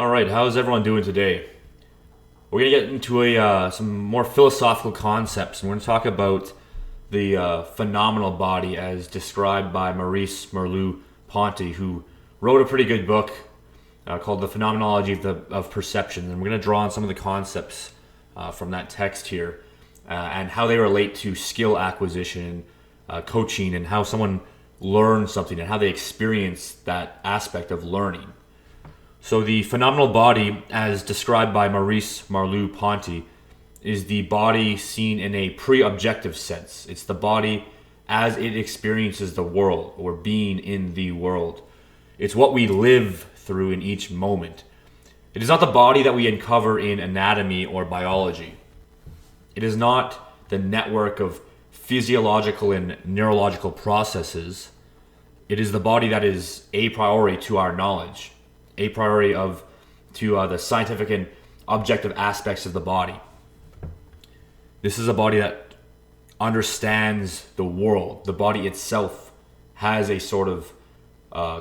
All right, how's everyone doing today? We're gonna get into some more philosophical concepts, and we're gonna talk about the phenomenal body as described by Maurice Merleau-Ponty, who wrote a pretty good book called The Phenomenology of Perception. And we're gonna draw on some of the concepts from that text here and how they relate to skill acquisition, coaching, and how someone learns something and how they experience that aspect of learning. So the phenomenal body, as described by Maurice Merleau-Ponty, is the body seen in a pre-objective sense. It's the body as it experiences the world, or being in the world. It's what we live through in each moment. It is not the body that we uncover in anatomy or biology. It is not the network of physiological and neurological processes. It is the body that is a priori to our knowledge, a priori to the scientific and objective aspects of the body. This is a body that understands the world. The body itself has a sort of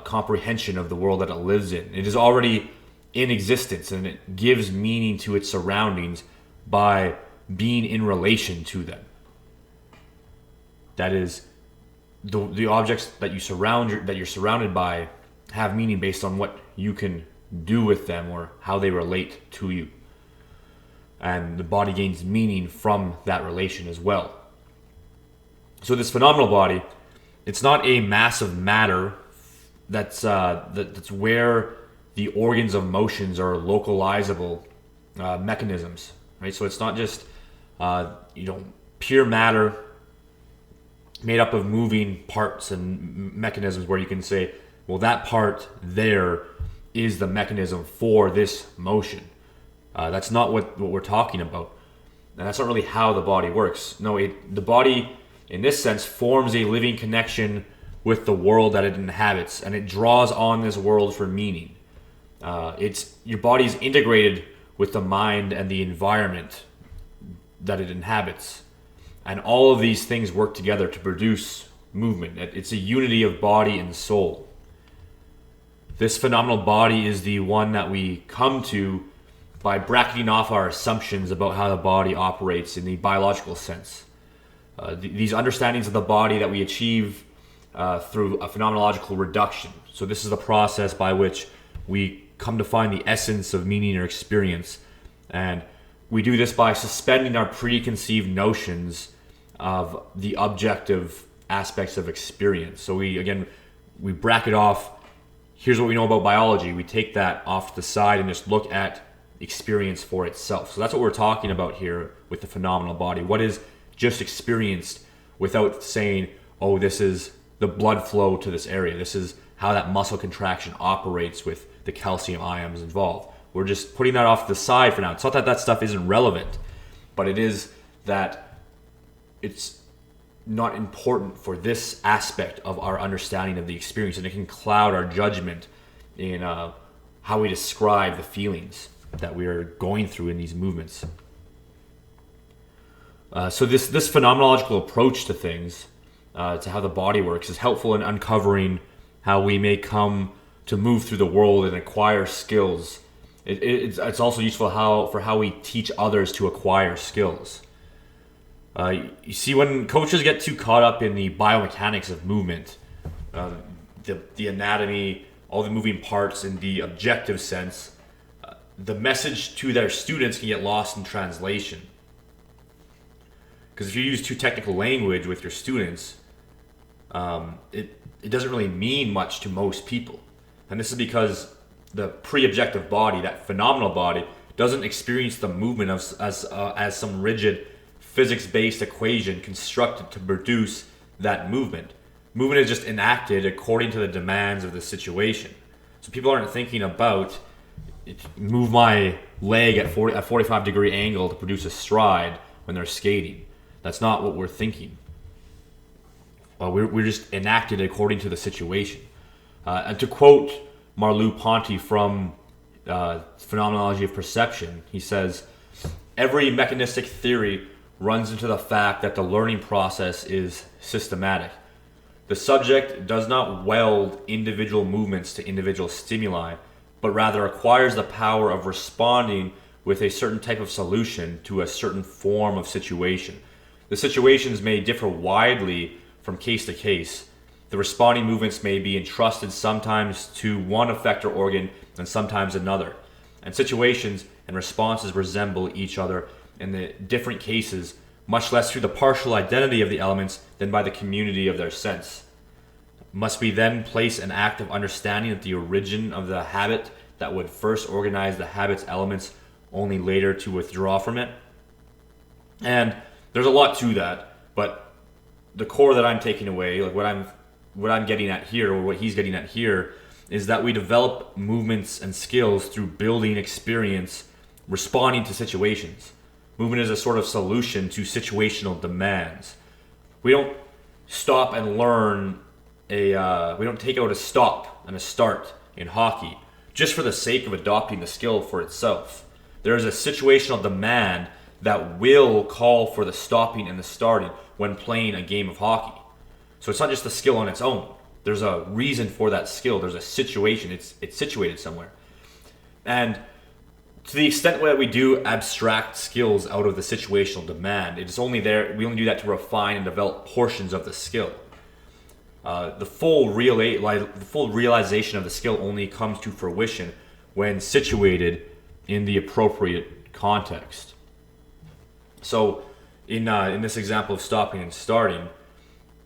comprehension of the world that it lives in. It is already in existence, and it gives meaning to its surroundings by being in relation to them. That is, the objects that you're surrounded by have meaning based on what you can do with them or how they relate to you. And the body gains meaning from that relation as well. So this phenomenal body, it's not a mass of matter that's where the organs of motions are localizable mechanisms, right? So it's not just pure matter made up of moving parts and mechanisms where you can say, well, that part there is the mechanism for this motion. That's not what we're talking about. And that's not really how the body works. No, the body, in this sense, forms a living connection with the world that it inhabits, and it draws on this world for meaning. Your body is integrated with the mind and the environment that it inhabits. And all of these things work together to produce movement. It's a unity of body and soul. This phenomenal body is the one that we come to by bracketing off our assumptions about how the body operates in the biological sense. These understandings of the body that we achieve through a phenomenological reduction. So this is the process by which we come to find the essence of meaning or experience. And we do this by suspending our preconceived notions of the objective aspects of experience. So we bracket off, here's what we know about biology. We take that off to the side and just look at experience for itself. So that's what we're talking about here with the phenomenal body. What is just experienced without saying, oh, this is the blood flow to this area. This is how that muscle contraction operates with the calcium ions involved. We're just putting that off to the side for now. It's not that that stuff isn't relevant, but it is that it's not important for this aspect of our understanding of the experience, and it can cloud our judgment in how we describe the feelings that we are going through in these movements. So this phenomenological approach to things, to how the body works, is helpful in uncovering how we may come to move through the world and acquire skills. It's also useful for how we teach others to acquire skills. You see, when coaches get too caught up in the biomechanics of movement, the anatomy, all the moving parts in the objective sense, the message to their students can get lost in translation. Because if you use too technical language with your students, it doesn't really mean much to most people. And this is because the pre-objective body, that phenomenal body, doesn't experience the movement as some rigid physics-based equation constructed to produce that movement. Movement is just enacted according to the demands of the situation. So people aren't thinking about move my leg at 45-degree angle to produce a stride when they're skating. That's not what we're thinking. We're just enacted according to the situation. And to quote Merleau-Ponty from Phenomenology of Perception, he says, every mechanistic theory runs into the fact that the learning process is systematic. The subject does not weld individual movements to individual stimuli, but rather acquires the power of responding with a certain type of solution to a certain form of situation. The situations may differ widely from case to case. The responding movements may be entrusted sometimes to one effector organ and sometimes another. And situations and responses resemble each other in the different cases, much less through the partial identity of the elements than by the community of their sense. Must we then place an act of understanding at the origin of the habit that would first organize the habit's elements, only later to withdraw from it? And there's a lot to that, but the core that I'm taking away, like what I'm getting at here, or what he's getting at here, is that we develop movements and skills through building experience, responding to situations. Movement is a sort of solution to situational demands. We don't stop and learn we don't take out a stop and a start in hockey just for the sake of adopting the skill for itself. There is a situational demand that will call for the stopping and the starting when playing a game of hockey. So it's not just the skill on its own. There's a reason for that skill. There's a situation. It's situated somewhere. And to the extent that we do abstract skills out of the situational demand, it's only there. We only do that to refine and develop portions of the skill. The full realization of the skill only comes to fruition when situated in the appropriate context. So, in this example of stopping and starting,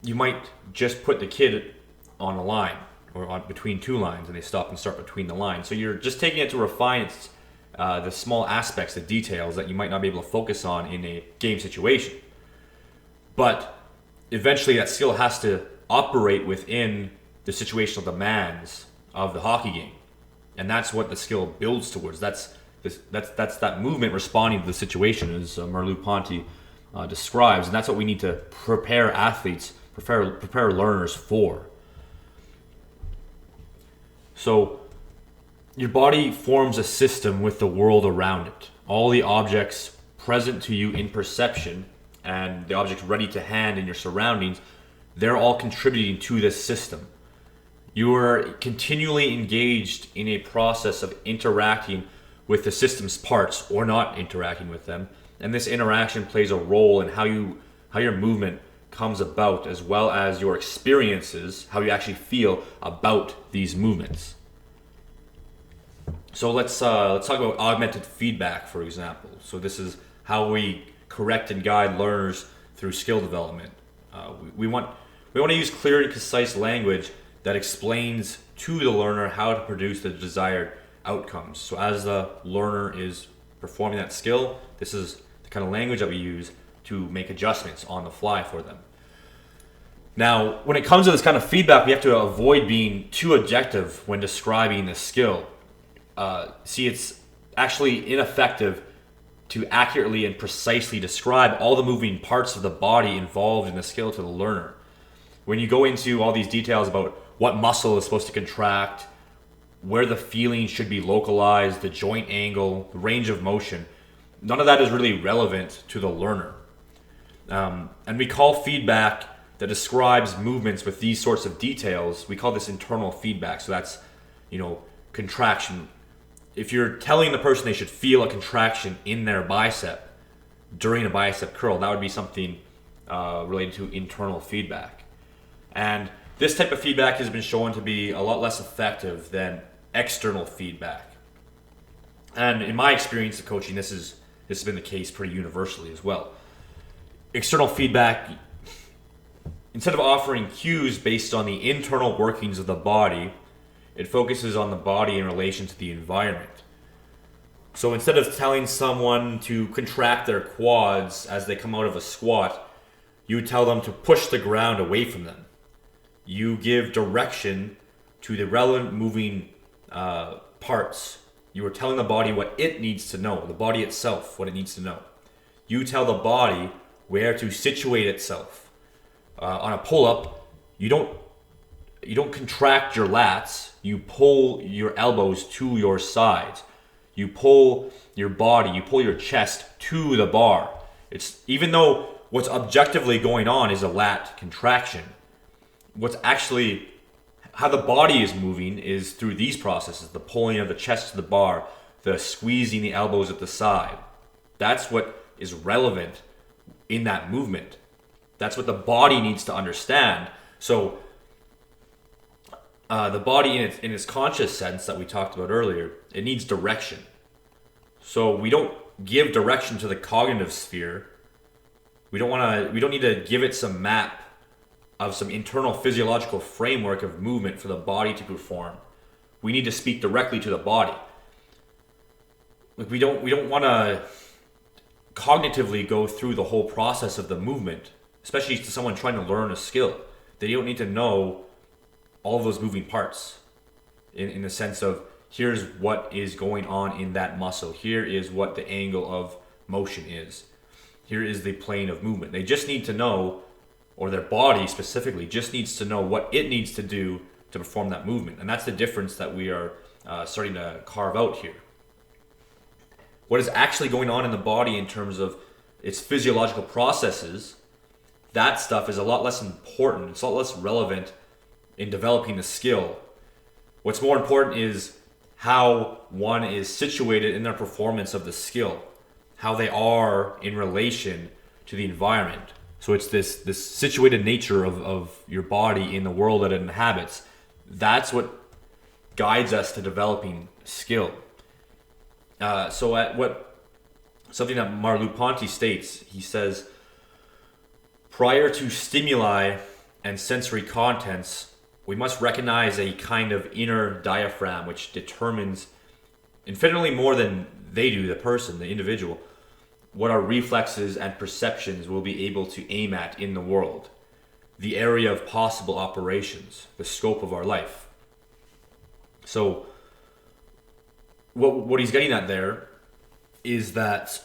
you might just put the kid on a line or between two lines, and they stop and start between the lines. So you're just taking it to refine the small aspects, the details that you might not be able to focus on in a game situation. But eventually, that skill has to operate within the situational demands of the hockey game, and that's what the skill builds towards. That's that movement responding to the situation, as Merleau-Ponty describes, and that's what we need to prepare athletes, prepare learners for. So your body forms a system with the world around it. All the objects present to you in perception and the objects ready to hand in your surroundings, they're all contributing to this system. You are continually engaged in a process of interacting with the system's parts or not interacting with them, and this interaction plays a role in how your movement comes about, as well as your experiences, how you actually feel about these movements. So let's talk about augmented feedback, for example. So this is how we correct and guide learners through skill development. We want to use clear and concise language that explains to the learner how to produce the desired outcomes. So as the learner is performing that skill, this is the kind of language that we use to make adjustments on the fly for them. Now, when it comes to this kind of feedback, we have to avoid being too objective when describing the skill. It's actually ineffective to accurately and precisely describe all the moving parts of the body involved in the skill to the learner. When you go into all these details about what muscle is supposed to contract, where the feeling should be localized, the joint angle, the range of motion, none of that is really relevant to the learner. And we call feedback that describes movements with these sorts of details, we call this internal feedback. So that's, contraction. If you're telling the person they should feel a contraction in their bicep during a bicep curl, that would be something related to internal feedback. And this type of feedback has been shown to be a lot less effective than external feedback. And in my experience of coaching, this has been the case pretty universally as well. External feedback, instead of offering cues based on the internal workings of the body, it focuses on the body in relation to the environment. So instead of telling someone to contract their quads as they come out of a squat, you tell them to push the ground away from them. You give direction to the relevant moving parts. You are telling the body what it needs to know, the body itself, what it needs to know. You tell the body where to situate itself. On a pull-up, you don't contract your lats. You pull your elbows to your sides. You pull your body, you pull your chest to the bar. It's even though what's objectively going on is a lat contraction, what's actually how the body is moving is through these processes: the pulling of the chest to the bar, the squeezing the elbows at the side. That's what is relevant in that movement. That's what the body needs to understand. So the body in its conscious sense that we talked about earlier, it needs direction. So we don't give direction to the cognitive sphere. We don't need to give it some map of some internal physiological framework of movement for the body to perform. We need to speak directly to the body. Like we don't want to cognitively go through the whole process of the movement, especially to someone trying to learn a skill. They don't need to know all of those moving parts in the sense of, here's what is going on in that muscle. Here is what the angle of motion is. Here is the plane of movement. They just need to know, or their body specifically just needs to know what it needs to do to perform that movement. And that's the difference that we are starting to carve out here. What is actually going on in the body in terms of its physiological processes, that stuff is a lot less important. It's a lot less relevant in developing the skill. What's more important is how one is situated in their performance of the skill, how they are in relation to the environment. So it's this situated nature of your body in the world that it inhabits. That's what guides us to developing skill. So at something that Merleau-Ponty states, he says, prior to stimuli and sensory contents, we must recognize a kind of inner diaphragm which determines infinitely more than they do, the person, the individual, what our reflexes and perceptions will be able to aim at in the world, the area of possible operations, the scope of our life. So what he's getting at there is that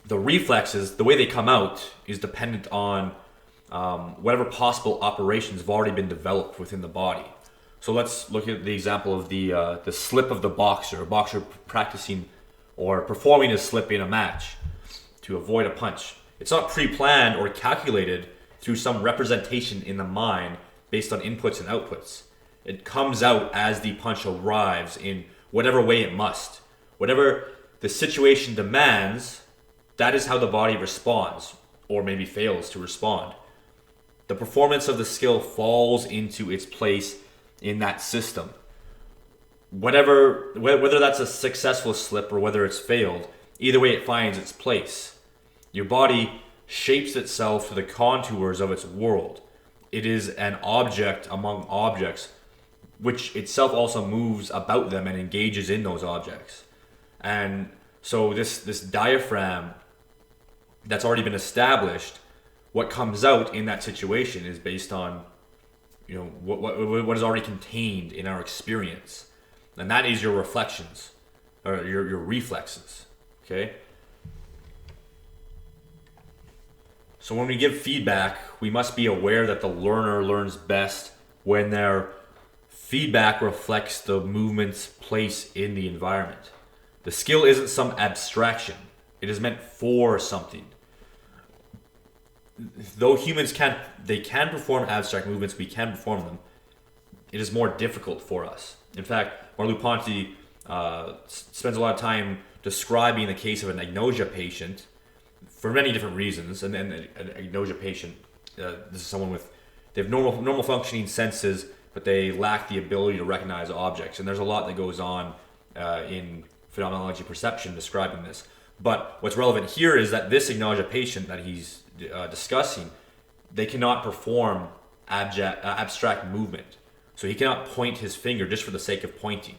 the reflexes, the way they come out, is dependent on whatever possible operations have already been developed within the body. So let's look at the example of the slip of the boxer. A boxer practicing or performing a slip in a match to avoid a punch. It's not pre-planned or calculated through some representation in the mind based on inputs and outputs. It comes out as the punch arrives in whatever way it must. Whatever the situation demands, that is how the body responds, or maybe fails to respond. The performance of the skill falls into its place in that system. Whether that's a successful slip or whether it's failed, either way it finds its place. Your body shapes itself to the contours of its world. It is an object among objects, which itself also moves about them and engages in those objects. And so this diaphragm that's already been established, what comes out in that situation is based on, what is already contained in our experience. And that is your reflections, or your reflexes, okay? So when we give feedback, we must be aware that the learner learns best when their feedback reflects the movement's place in the environment. The skill isn't some abstraction. It is meant for something. Though humans can perform abstract movements, we can perform them, it is more difficult for us. In fact, Merleau-Ponty spends a lot of time describing the case of an agnosia patient for many different reasons. And then an agnosia patient, this is someone they have normal functioning senses, but they lack the ability to recognize objects. And there's a lot that goes on in phenomenology perception describing this. But what's relevant here is that this agnosia patient that he's discussing, they cannot perform abstract movement. So he cannot point his finger just for the sake of pointing.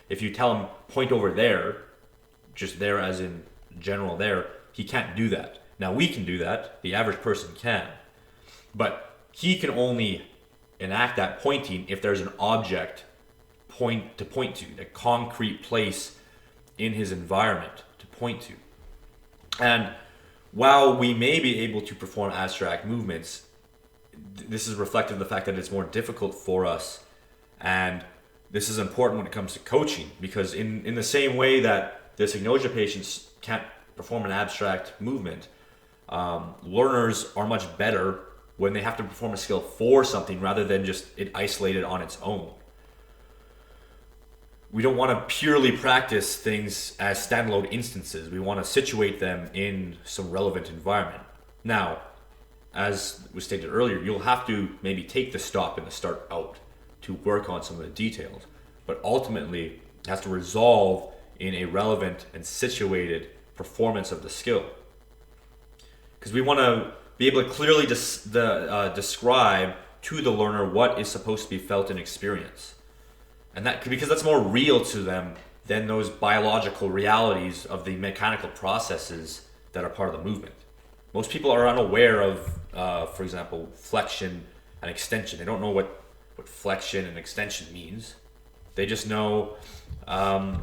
If you tell him point over there, just there as in general there, he can't do that. Now we can do that, the average person can. But he can only enact that pointing if there's an object to point to, a concrete place in his environment to point to. And while we may be able to perform abstract movements, this is reflective of the fact that it's more difficult for us. And this is important when it comes to coaching, because in the same way that this agnosia patients can't perform an abstract movement, learners are much better when they have to perform a skill for something rather than just it isolated on its own. We don't want to purely practice things as standalone instances. We want to situate them in some relevant environment. Now, as was stated earlier, you'll have to maybe take the stop and the start out to work on some of the details, but ultimately it has to resolve in a relevant and situated performance of the skill. Because we want to be able to clearly describe to the learner what is supposed to be felt and experienced. And that because that's more real to them than those biological realities of the mechanical processes that are part of the movement. Most people are unaware of, for example, flexion and extension. They don't know what flexion and extension means. They just know, I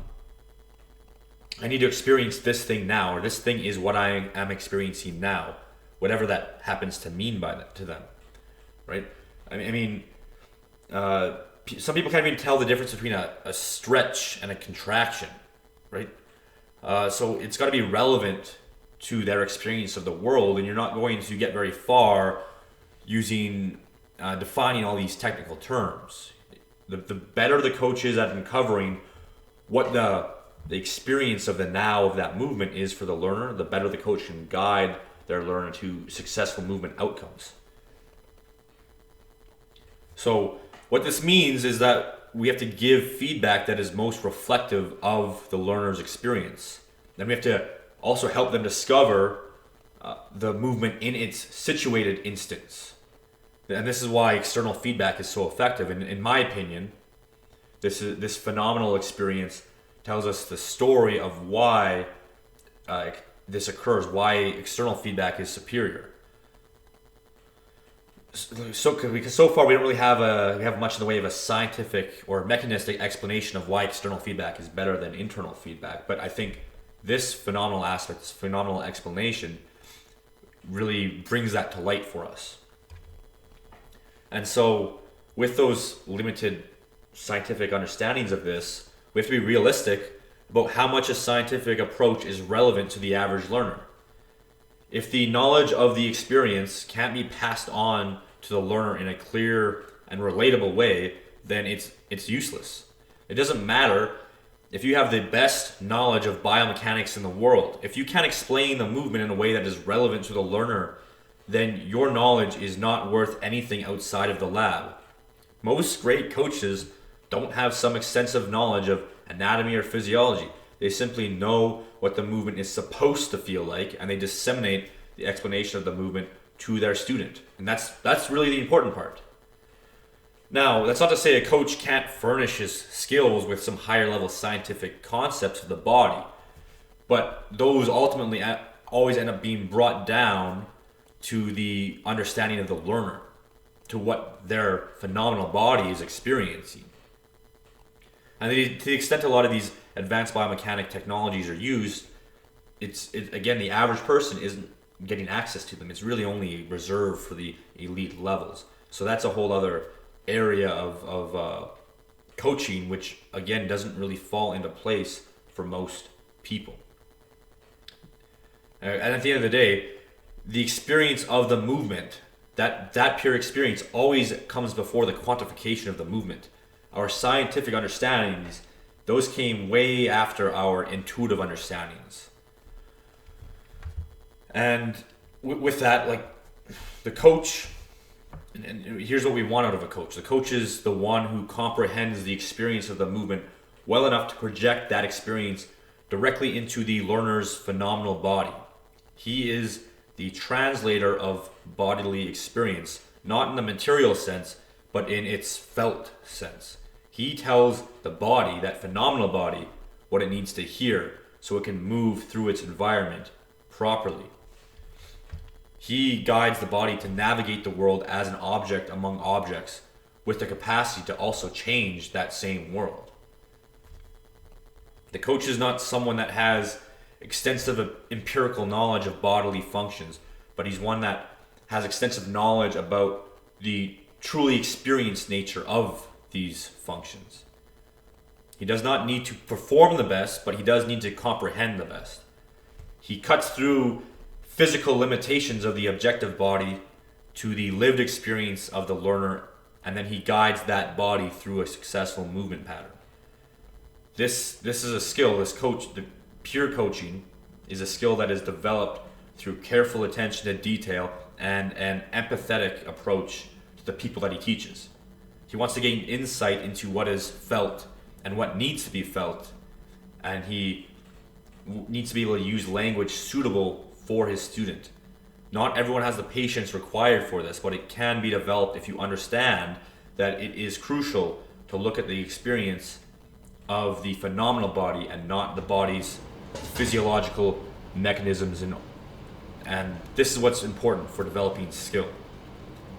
need to experience this thing now, or this thing is what I am experiencing now, whatever that happens to mean by that to them, right? Some people can't even tell the difference between a stretch and a contraction, right? So it's got to be relevant to their experience of the world, and you're not going to get very far using defining all these technical terms. The better the coach is at uncovering what the experience of the now of that movement is for the learner, the better the coach can guide their learner to successful movement outcomes. So what this means is that we have to give feedback that is most reflective of the learner's experience. Then we have to also help them discover the movement in its situated instance. And this is why external feedback is so effective. And in my opinion, this phenomenal experience tells us the story of why this occurs, why external feedback is superior. Because so far we don't really have much in the way of a scientific or mechanistic explanation of why external feedback is better than internal feedback. But I think this phenomenal aspect, this phenomenal explanation, really brings that to light for us. And so with those limited scientific understandings of this, we have to be realistic about how much a scientific approach is relevant to the average learner. If the knowledge of the experience can't be passed on to the learner in a clear and relatable way, then it's useless. It doesn't matter if you have the best knowledge of biomechanics in the world. If you can't explain the movement in a way that is relevant to the learner, then your knowledge is not worth anything outside of the lab. Most great coaches don't have some extensive knowledge of anatomy or physiology. They simply know what the movement is supposed to feel like, and they disseminate the explanation of the movement to their student. And that's really the important part. Now, that's not to say a coach can't furnish his skills with some higher level scientific concepts of the body, but those ultimately always end up being brought down to the understanding of the learner, to what their phenomenal body is experiencing. And to the extent a lot of these advanced biomechanic technologies are used, again, the average person isn't getting access to them. It's really only reserved for the elite levels. So that's a whole other area of coaching, which again doesn't really fall into place for most people. And at the end of the day, the experience of the movement, that pure experience always comes before the quantification of the movement. Our scientific understandings, those came way after our intuitive understandings. And with that, like the coach, and here's what we want out of a coach. The coach is the one who comprehends the experience of the movement well enough to project that experience directly into the learner's phenomenal body. He is the translator of bodily experience, not in the material sense, but in its felt sense. He tells the body, that phenomenal body, what it needs to hear so it can move through its environment properly. He guides the body to navigate the world as an object among objects with the capacity to also change that same world. The coach is not someone that has extensive empirical knowledge of bodily functions, but he's one that has extensive knowledge about the truly experienced nature of these functions. He does not need to perform the best, but he does need to comprehend the best. He cuts through physical limitations of the objective body to the lived experience of the learner, and then he guides that body through a successful movement pattern. This is a skill. The pure coaching is a skill that is developed through careful attention to detail and an empathetic approach to the people that he teaches. He wants to gain insight into what is felt and what needs to be felt, and he needs to be able to use language suitable for his student. Not everyone has the patience required for this, but it can be developed if you understand that it is crucial to look at the experience of the phenomenal body and not the body's physiological mechanisms, and this is what's important for developing skill.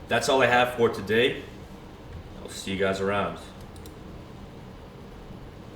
That's all I have for today. I'll see you guys around.